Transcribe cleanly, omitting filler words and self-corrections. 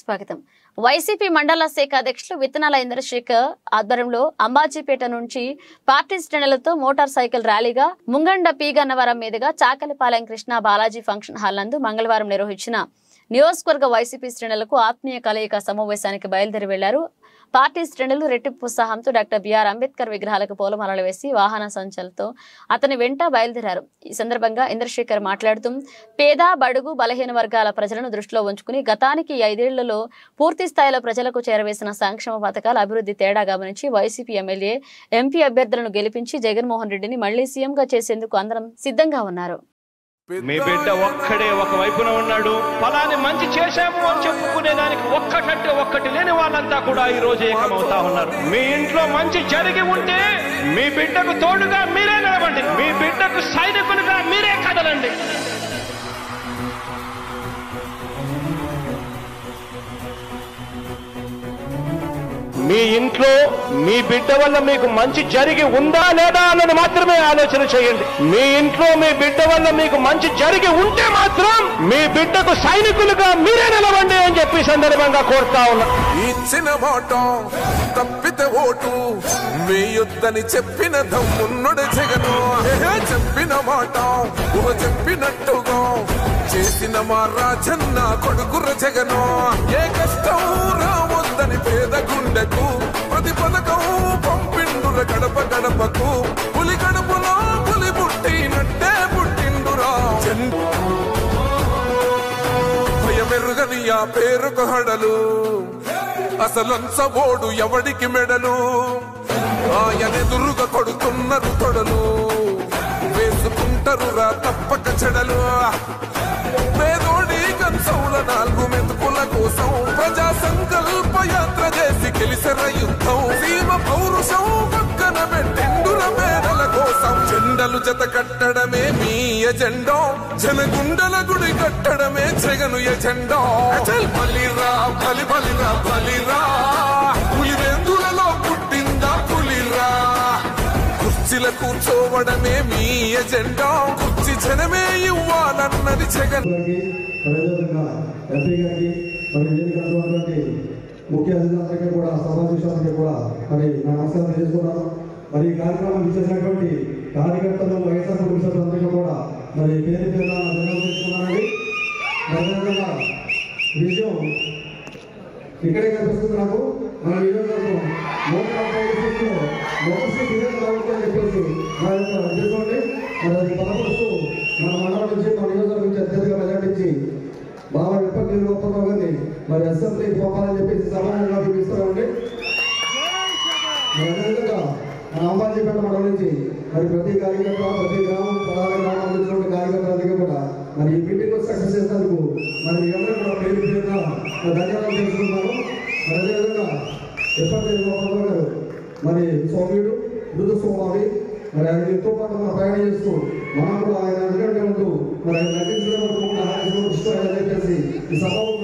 స్వాగతం. వైసీపీ మండల శాఖ అధ్యక్షులు విత్తనాల ఇంద్రశేఖర్ ఆధ్వర్యంలో అంబాజీపేట నుంచి పార్టీ శ్రేణులతో మోటార్ సైకిల్ ర్యాలీగా ముంగండ పీగన్నవరం మీదుగా చాకలిపాలెం కృష్ణ బాలాజీ ఫంక్షన్ హాల్ నందు మంగళవారం నిర్వహించిన నియోజకవర్గ వైసీపీ శ్రేణులకు ఆత్మీయ కలయిక సమావేశానికి బయలుదేరి వెళ్లారు. పార్టీ శ్రేణులు రెట్టింపు ఉత్సాహంతో డాక్టర్ బిఆర్ అంబేద్కర్ విగ్రహాలకు పూలమాలలు వేసి వాహన సంచలతో అతని వెంట బయలుదేరారు. ఈ సందర్భంగా ఇంద్రశేఖర్ మాట్లాడుతూ పేద బడుగు బలహీన వర్గాల ప్రజలను దృష్టిలో ఉంచుకుని గతానికి 5 ఏళ్లలో పూర్తి స్థాయిలో ప్రజలకు చేరవేసిన సంక్షేమ పథకాల అభివృద్ధి తేడా గమనించి వైసీపీ ఎమ్మెల్యే ఎంపీ అభ్యర్థులను గెలిపించి జగన్మోహన్ రెడ్డిని మళ్లీ సీఎంగా చేసేందుకు అందరం సిద్ధంగా ఉన్నారు. మీ బిడ్డ ఒక్కడే ఒక వైపున ఉన్నాడు. ఫలాన్ని మంచి చేశాము అని చెప్పుకునే దానికి ఒక్కటంటే ఒక్కటి లేని వాళ్ళంతా కూడా ఈ రోజు ఏకమవుతా ఉన్నారు. మీ ఇంట్లో మంచి జరిగి ఉంటే మీ బిడ్డకు తోడుగా మీరే నిలబండి, మీ బిడ్డకు సైనికులుగా మీరే కదలండి. మీ ఇంట్లో మీ బిడ్డ వల్ల మీకు మంచి జరిగి ఉందా లేదా అన్నది మాత్రమే ఆలోచన చేయండి. మీ ఇంట్లో మీ బిడ్డ వల్ల మీకు మంచి జరిగి ఉంటే మాత్రం మీ బిడ్డకు సైనికులుగా మీరే నిలవండి అని చెప్పి సందర్భంగా కోరుతా ఉన్నా. ఇచ్చిన మాట తప్పితే ఓటు మీ యుద్ధని చెప్పిన దమ్మున్నడు జగను. చెప్పిన మాట చెప్పినట్టుగా చేసిన మా రాజన్న కొడుకుర జగను. ఏ కష్టం రావద్దని పేద గుండెకు ప్రతి పథకం పంపిండుర గడప గడపకు. పులి గడపలో పులి పుట్టినట్టే పుట్టిండురా. భయమెరుగని ఆ పేరుకు హడలు అసలంచబోడు ఎవడికి మెడలు. ఆయనెదురుగా కొడుతున్నారు తొడలు వేసుకుంటారు రా తప్పక చెడలు. పేదోడి కంచౌల 4 మెతుకుల కోసం ప్రజా సంకల్ప యాత్ర చేసి గెలిసెర యుద్ధం. సీమ పౌరుషం పక్కన పెట్టిండుర పేదల కోసం. జెండలు జత కట్టడమే మీ ఎజెండా, జనగుండల గుడి కట్టడమే జగను ఎజెండా. బలిరా బలి బలిరా బలిరా పులివెందులలో పుట్టిందా పులిరా. కుర్చీల కూర్చోవడమే మీ ఎజెండా, కుర్చీ జనమే ఇవ్వాలన్నది జగన్. ముఖ్య అతిథులందరికీ కూడా సమావేశానికి కూడా మరి నా నమస్కారం తెలియజేస్తున్నాను. మరి ఈ కార్యక్రమం ఇచ్చేసినటువంటి కార్యకర్తలు వైఎస్ఆర్ కుటుంబాలందరికీ కూడా మరి పేరు పేరు ధన్యవాదాలు. అదేవిధంగా విజయం ఇక్కడే కనిపిస్తుంది నాకు. మన నియోజకవర్గం చెప్పేసి మా యొక్క ఉద్దేశండి మరి అది బలపరుస్తూ మన మండలం నుంచి మన నియోజకవర్గం నుంచి అత్యధిక మెజార్టీ బాబా విపత్తి గొప్పతో గారిని మరి అసెంబ్లీకి పంపాలని చెప్పేసి సమానంగా చూపిస్తున్నామండి. అదేవిధంగా మన అంబాజీపేట మండలం నుంచి మరి ప్రతి కార్యకర్త ప్రతి గ్రామం ప్రధాన గ్రామాల నుంచి కార్యకర్తలందరికీ కూడా మరి ఈ మీటింగ్ సక్సెస్ చేసినందుకు మరి ఎవరు కూడా పేరు పేరుగా ధన్యవాదాలు తెలుసుకున్నాను. మరి అదేవిధంగా విపత్తి గొప్పతో గారు మరి సౌమ్యుడు మృదు స్వభావి మరి ఆయన ఎంతో పాటు మనం ప్రయాణం చేస్తూ మనం కూడా ఆయన ఎందుకంటే ఉంటూ మరి ఆయన నటించడం చెప్పేసి ఈ సభ